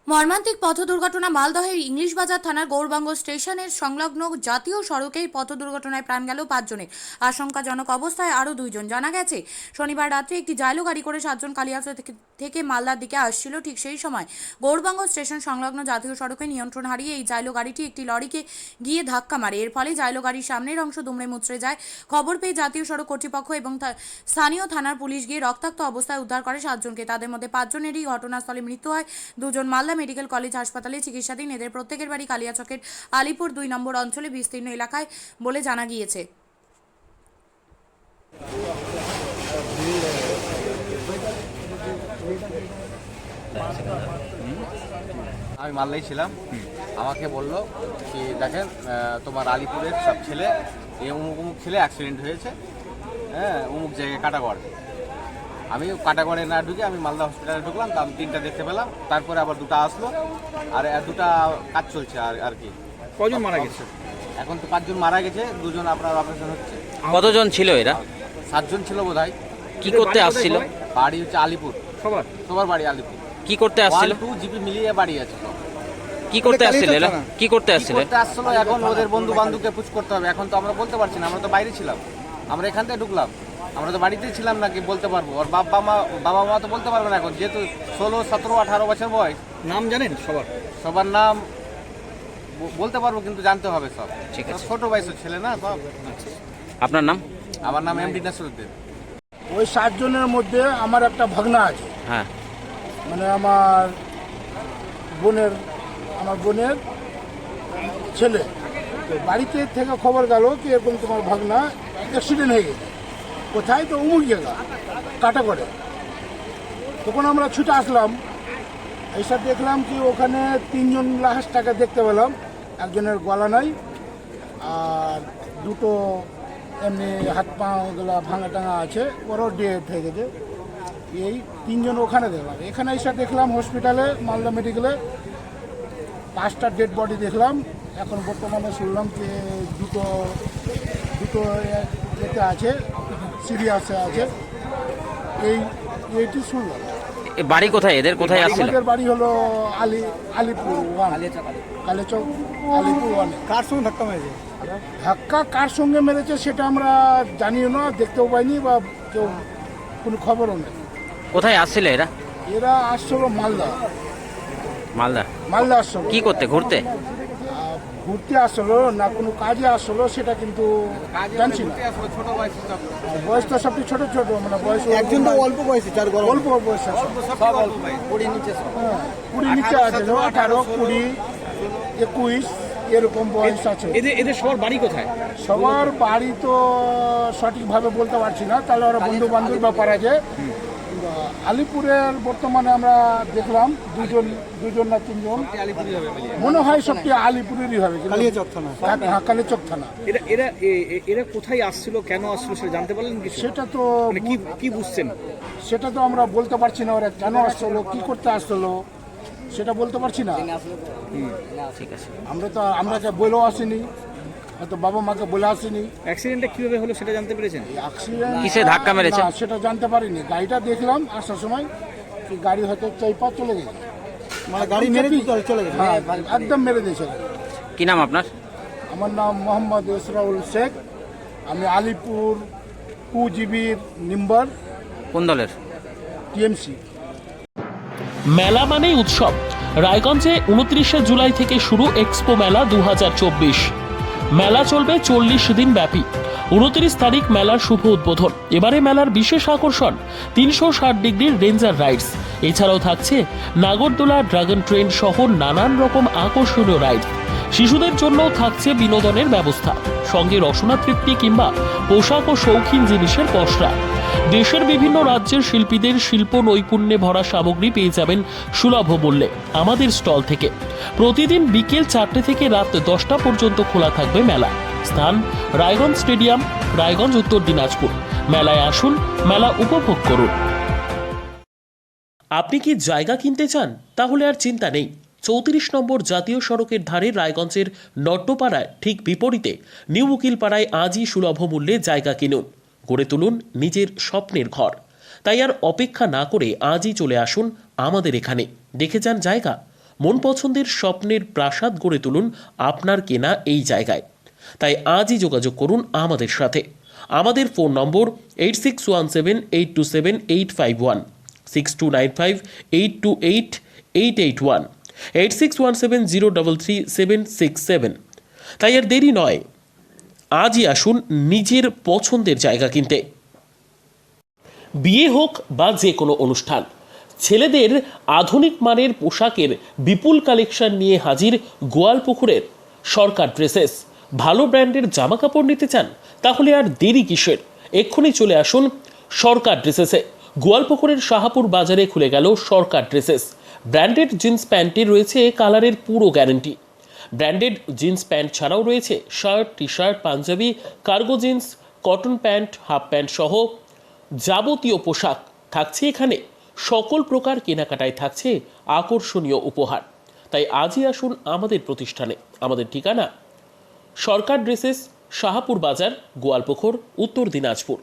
মর্মান্তিক পথ দুর্ঘটনা মালদহের ইংলিশ বাজার থানার গৌরবাঙ্গ স্টেশনের সংলগ্ন জাতীয় সড়কে পথ দুর্ঘটনায় প্রাণ গেল 5 জনের। আশঙ্কাজনক অবস্থায় আরও 2 জন। জানা গেছে, শনিবার রাত্রে একটি জাইলো গাড়ি করে 7 জন কালিয়াচক থেকে মালদার দিকে আসছিল। ঠিক সেই সময় গৌরবাঙ্গ স্টেশন সংলগ্ন জাতীয় সড়কে নিয়ন্ত্রণ হারিয়ে এই জাইলো গাড়িটি একটি লরিকে গিয়ে ধাক্কা মারে। এর ফলে জাইলো গাড়ির সামনের অংশ দুমড়ে মুচড়ে যায়। খবর পেয়ে জাতীয় সড়ক কর্তৃপক্ষ এবং স্থানীয় থানার পুলিশ গিয়ে রক্তাক্ত অবস্থায় উদ্ধার করে 7 জনকে। তাদের মধ্যে 5 জনেরই ঘটনাস্থলে মৃত্যু হয়। 2 জন মালদা মেডিকেল কলেজ হাসপাতালে চিকিৎসাধীন। এদের প্রত্যেকের বাড়ি কালিয়াচকের আলিপুর 2 নম্বর অঞ্চলে বিস্তীর্ণ এলাকায় বলে জানা গিয়েছে। আমি মালদায় ছিলাম। আমাকে বললো কি দেখেন তোমার আলিপুরের সব ছেলে অমুক ছেলে অ্যাক্সিডেন্ট হয়েছে, হ্যাঁ অমুক জায়গায় কাটাগড়। আমি কাটাগড়ে না ঢুকে আমি মালদা হসপিটালে ঢুকলাম। তো আমি 3টা দেখতে পেলাম, তারপরে আবার 2টা আসলো, আর 2টা কাজ চলছে। আর কি কজন মারা গেছে? এখন তো 5 জন মারা গেছে, 2 জন আপনার অপারেশন হচ্ছে। কতজন ছিল এরা? 7 জন ছিল বোধহয়। কি করতে আসছিল? বাড়ি হচ্ছে আলিপুর, সবার বাড়ি আলিপুর। কি করতে আসছিল? 1-2 জিপি মিলিয়ে বাড়ি আছে। কি করতে আসছিল এরা? কি করতে আসছিল? আসলো এখন ওদের বন্ধু বান্ধবকে পুছ করতে হবে। এখন তো আমরা বলতে পারছি না, আমরা তো বাইরে ছিলাম। আমরা এখান থেকে ঢুকলাম, আমরা তো বাড়িতেই ছিলাম না, কি বলতে পারবো? আর বাবা মা তো বলতে পারবে না এখন, যেহেতু 16, 17, 18 বছর বয়স। নাম জানেন সবার নাম বলতে পারবো, কিন্তু জানতে হবে সব। ঠিক আছে। ছোট বয়সের ছেলে না সব। আপনার নাম? আমার নাম এমডি নাসিরউদ্দিন। ওই 7 জনের মধ্যে আমার একটা ভাগনা আছে, হ্যাঁ। মানে আমার বোনের ছেলে। তো বাড়িতে থেকে খবর গেল কি এরকম তোমার ভাগনা অ্যাক্সিডেন্ট হয়ে গেছে। কোথায়? তো অমুক জায়গা কাটাগড়ে। তখন আমরা ছুটে আসলাম, এসে দেখলাম কি ওখানে 3 জন লাশটাকে দেখতে পেলাম। একজনের গলা নাই, আর 2টো এমনি হাত পাগুলা ভাঙা টাঙা আছে, ওরও ডেথ হয়ে গেছে। এই 3 জন ওখানে দেখলাম। এখানে এসে দেখলাম হসপিটালে মালদা মেডিকেলে 5টা ডেড বডি দেখলাম। এখন বর্তমানে শুনলাম যে দুটো এতে আছে, সিরিয়াসে আছে। এইটি শুনলাম। বাড়ি কোথায় এদের? কোথায় আসছিল? আমাদের বাড়ি হলো আলিপুর 1, কালিয়াচক আলিপুর 1। কার সঙ্গে ধাক্কা মেরেছে? ধাক্কা কার সঙ্গে মেরেছে সেটা আমরা জানিও না, দেখতেও পাইনি, বা কেউ কোনো খবরও নেই। কোথায় আসছিল এরা? এরা আসছিল মালদা। আসছিল কি করতে? ঘুরতে? ঘুরতে আসলো না কোনো কাজে আসলো সেটা কিন্তু জানছি না। ছোট বয়সে সব। বয়স তো সবটি ছোট, মানে বয়স একজন তো অল্প বয়সে, অল্প বয়স আছে। সব অল্প বয়স, 20 নিচে সব। 20 নিচে আছে, 18, 20, 21 এরকম বয়স আছে। এদের সবার বাড়ি কোথায়? সবার বাড়ি তো সঠিকভাবে বলতে পারছি না, তাহলে ওরা বন্ধু বান্ধব ব্যাপার আছে। আলিপুরের বর্তমানে আমরা দেখলাম 2 জন না 3 জন, মনে হয় সবটি আলিপুরেরই হবে। কালিয়াচক থানা। হ্যাঁ, কালিয়াচক থানা। এরা কোথায় আসছিল, কেন আসছিল সেটা জানতে পারলেন কিছু? সেটা তো মানে কি বুঝছেন? সেটা তো আমরা বলতে পারছি না, ওরা কেন আসলো, কি করতে আসলো সেটা বলতে পারছি না। ঠিক আছে। আমরা বলেও আসিনি, হয়তো বাবা মাকে বলে আসিনি। অ্যাক্সিডেন্টটা কিভাবে হলো সেটা জানতে পেরেছেন? কিসে ধাক্কা মেরেছে? না, সেটা জানতে পারিনি। গাড়িটা দেখলাম আসার সময়, কি গাড়ি হয়তো চাইপা চলে গেছে, মানে গাড়ি মেরে চলে গেছে। হ্যাঁ, একদম মেরে দিয়েছে। কি নাম আপনার? আমার নাম মোহাম্মদ ইসরাউল শেখ। আমি আলিপুর 2 জিবির মেম্বার। কোন দলের? টিএমসি। মেলা মানেই উৎসব। রায়গঞ্জে 29শে জুলাই থেকে শুরু এক্সপো মেলা 2024। মেলা চলবে 40 দিন ব্যাপী। 29 তারিখ মেলার শুভ উদ্বোধন। এবারে মেলার বিশেষ আকর্ষণ 360 ডিগ্রির রেঞ্জার রাইডস। এছাড়াও থাকছে নাগরদোলা, ড্রাগন ট্রেন সহ নানান রকম আকর্ষণীয় রাইড। শিশুদের জন্যও থাকছে বিনোদনের ব্যবস্থা, সঙ্গে রসনা তৃপ্তি কিংবা পোশাক ও শৌখিন জিনিসের পসরা। দেশের বিভিন্ন রাজ্যের শিল্পীদের শিল্প নৈপুণ্যে ভরা সামগ্রী পেয়ে যাবেন সুলভ মূল্যে আমাদের স্টল থেকে। প্রতিদিন বিকেল 4টে থেকে রাত 10টা পর্যন্ত খোলা থাকবে মেলা। স্থান রায়গঞ্জ স্টেডিয়াম, রায়গঞ্জ, উত্তর দিনাজপুর। মেলায় আসুন, মেলা উপভোগ করুন। আপনি কি জায়গা কিনতে চান? তাহলে আর চিন্তা নেই। 34 নম্বর জাতীয় সড়কের ধারে রায়গঞ্জের নট্টপাড়ায় ঠিক বিপরীতে নিউ উকিলপাড়ায় আজই সুলভ মূল্যে জায়গা কিনুন, গড়ে তুলুন নিজের স্বপ্নের ঘর। তাই আর অপেক্ষা না করে আজই চলে আসুন আমাদের এখানে, দেখে যান জায়গা। মন পছন্দের স্বপ্নের প্রাসাদ গড়ে তুলুন আপনার কেনা এই জায়গায়। তাই আজই যোগাযোগ করুন আমাদের সাথে। আমাদের ফোন নম্বর 8617827851, 6295828881, 8617033767। তাই আর দেরি নয়, আজই আসুন নিজের পছন্দের জায়গা কিনতে। বিয়ে হোক বা যে কোনো অনুষ্ঠান, ছেলেদের আধুনিক মানের পোশাকের বিপুল কালেকশন নিয়ে হাজির গোয়ালপুকুরের সরকার ড্রেসেস। ভালো ব্র্যান্ডের জামা কাপড় নিতে চান? তাহলে আর দেরি কিসের? এক্ষুনি চলে আসুন সরকার ড্রেসেসে। গোয়ালপুকুরের শাহাপুর বাজারে খুলে গেল সরকার ড্রেসেস। ব্র্যান্ডেড জিন্স প্যান্টের রয়েছে কালারের পুরো গ্যারেন্টি। ব্র্যান্ডেড জিন্স প্যান্ট ছাড়াও রয়েছে shirt, T shirt, panjabi, cargo jeans, cotton pant, half pant সহ যাবতীয় পোশাক থাকছে এখানে। সকল প্রকার কেনাকাটায় থাকছে আকর্ষণীয় উপহার। তাই আজই আসুন আমাদের প্রতিষ্ঠানে। আমাদের ঠিকানা সরকার ড্রেসেস, শাহাপুর বাজার, গোয়ালপুকুর, উত্তর দিনাজপুর।